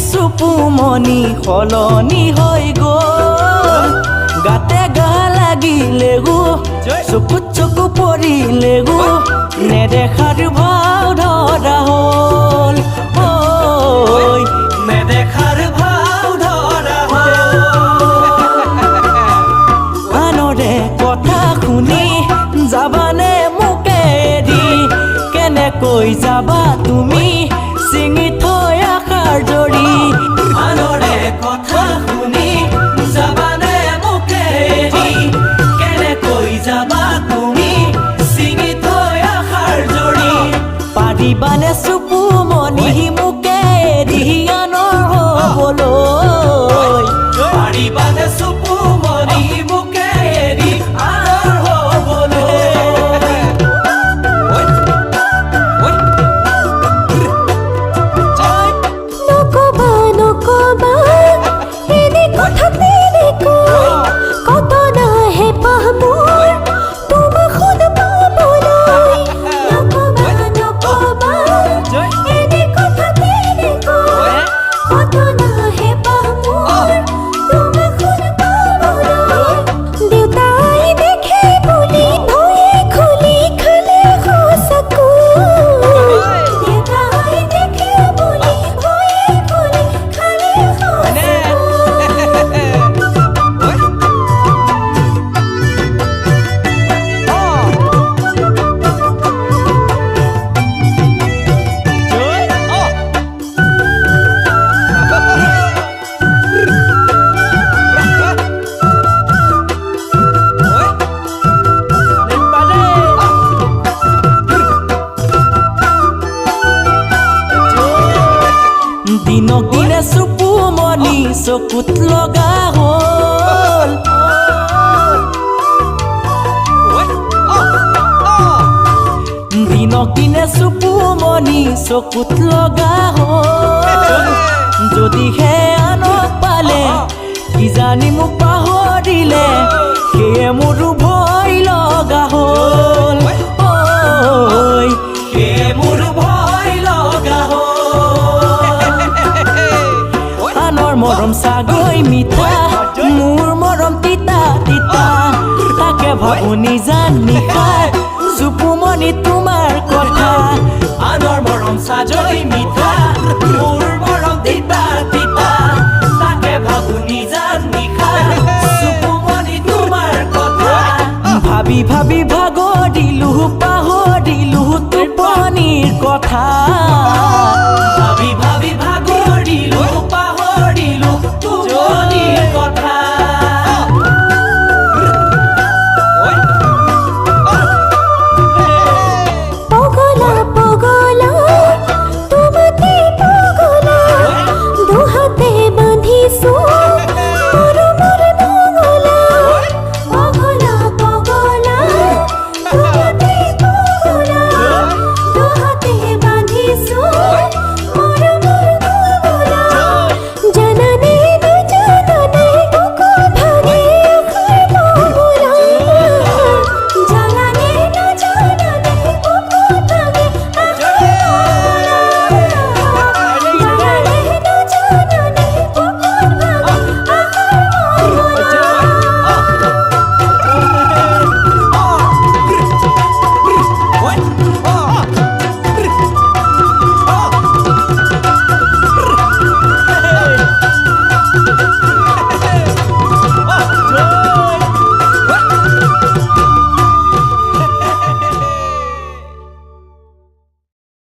চুপুমনি সলনি হৈ গ'ল গাতে গা লাগিলে গো চকুত চকু পৰিলে গো নেদেখাৰ ভাও ধৰা হ'ল ঐ নেদেখাৰ ভাও ধৰা হ'ল আনৰে কথা শুনি যাবানে মোকে এৰি কেনেকৈ যাবা তুমি চিঙি থৈ আশাৰ জৰি আনৰে কথা শুনি যাবানে মোকে এৰি কেনেকৈ যাবা তুমি চিঙি থৈ আশাৰ জৰি পাৰিবানে চুপুমনি মোকে এৰি আনৰ হ'বলৈ পাৰিবানে চুপুমনি মোকে এৰি আনৰ হ'বলৈ দিনক দিনে চুপুমনি চকুত লগা হ'ল দিনক দিনে চুপুমনি চকুত লগা হ'ল যদিহে আনক পালে কিজানি মোক পাহৰিলে সেয়ে মোৰো ভয় লগা হ'ল সেয়ে মোৰো ভয় লগা হ'ল মৰম চাগৈ মিঠা মোৰ মৰম তিতা তিতা তাকে ভাবো নিজান নিশা চুপুমনি তোমাৰ কথা আনৰ মৰম চাগৈ মিঠা মোৰ মৰম তিতা তিতা তাকে ভাবো নিজান নিশা চুপুমনি তোমাৰ কথা ভাবি ভাবি ভাগৰিলো পাহৰিলো টোপনিৰ কথা